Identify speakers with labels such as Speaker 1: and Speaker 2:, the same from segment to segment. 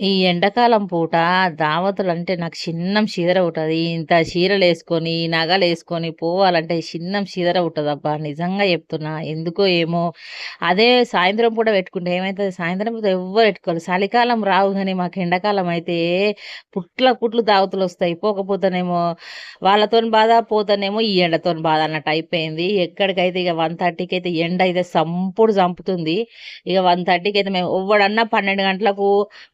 Speaker 1: ఈ ఎండాకాలం పూట దావతులంటే నాకు చిన్నం శిదర ఉంటది. ఇంత చీరలేసుకొని, నగలేసుకొని పోవాలంటే చిన్నం శిదర ఉంటదబ్బా! నిజంగా చెప్తున్నా. ఎందుకో ఏమో! అదే సాయంత్రం పూట పెట్టుకుంటే ఏమైతది, సాయంత్రం పూట ఎవ్వరు పెట్టుకోరు. చలికాలం రావు గానీ మాకు ఎండాకాలం అయితే పుట్ల పుట్లు దావతులొస్తాయి. పోకపోతేనేమో వాళ్ళతోని బాధ, పోతేనేమో ఈ ఎండతోని బాధ అన్నట్టు అయిపోయింది. ఎక్కడికైతే ఇగ 1:30కి అయితే ఎండ అయితే సంపుడు సంపుతుంది. ఇగ 1:30కి అయితే మేము ఎవ్వడన్నా 12 గంటలకు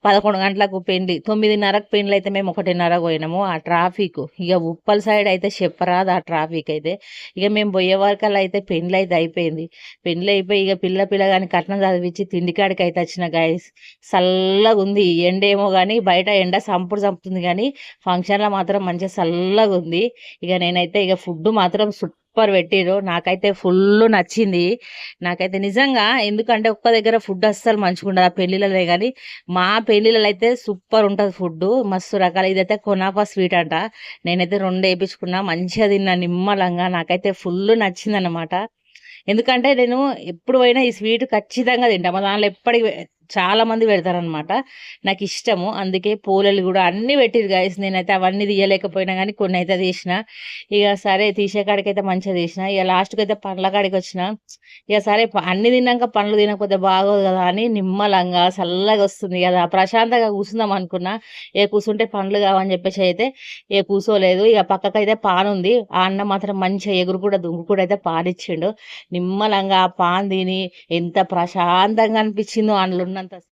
Speaker 1: 11 గంటలకు పెండ్లి. 9:30కి పెండ్లయితే మేము 1:30కి పోయినాము. ఆ ట్రాఫికు ఇగ ఉప్పల్ సైడ్ అయితే చెప్పరాదు ఆ ట్రాఫిక్ అయితే. ఇగ మేము పోయే వరకల్లా అయితే పెండ్లయితే అయిపోయింది. పెండ్లయిపోయి ఇగ పిల్లగాని కట్నం చదివిచ్చి తిండి కాడికయితే వచ్చిన గైస్. సల్లగుంది. ఎండేమో గాని బయట ఎండ సంపుడు సంపుతుంది గానీ, ఫంక్షన్‌లో మాత్రం మంచిగా సల్లగుంది. ఇగ నేనైతే ఇగ ఫుడ్ మాత్రం సూపర్ పెట్టిర్రు. నాకైతే ఫుల్లు నచ్చింది. నాకైతే నిజంగా ఎందుకంటే ఒక్క దగ్గర ఫుడ్ అస్సలు మంచిగుండదు. ఆ పెళ్ళిళ్ళలే గాని మా పెళ్ళిళ్ళలో అయితే సూపర్ ఉంటది ఫుడ్డు. మస్తు రకాలు ఇదైతే కునాఫా స్వీట్ అంట. నేనైతే 2 ఏపిచ్చుకున్నా. మంచిగా తిన్నా నిమ్మలంగా. నాకైతే ఫుల్లు నచ్చిందనమాట. ఎందుకంటే నేను ఎప్పుడు పోయినా ఈ స్వీట్ ఖచ్చితంగా తింటా. మా దాంట్లో ఎప్పటికి చాలా మంది పెడతారనమాట. నాకిష్టము. అందుకే పోలేలు గూడా అన్నీ పెట్టిర్రు గైస్. నేనైతే అవన్నీ తీయలేకపోయినా గానీ కొన్నైతే తీసిన. ఇగ సరే తీసే కాడికైతే మంచిగా తీసిన. ఇగ లాస్ట్‌కైతే పండ్ల కాడికొచ్చిన. ఇగ సరే అన్నీ తిన్నాక పండ్లు తినకపోతే బాగోదు గదా! అని నిమ్మలంగా చల్లగొస్తుంది గదా! ప్రశాంతంగా కూర్చుందాం అనుకున్నా. ఇగ కూర్చుంటే పండ్లు కావని చెప్పేసి అయితే ఇగ కూసోలేదు. ఇగ పక్కకైతే పానుంది. ఆ అన్న మాత్రం మంచిగా ఎగురుకుంటా, దుంకుకుంటా అయితే పాలిచ్చిండు. నిమ్మలంగా ఆ పాన్ తిని ఎంత ప్రశాంతంగా అనిపించిందో అందులో ఉన్నంత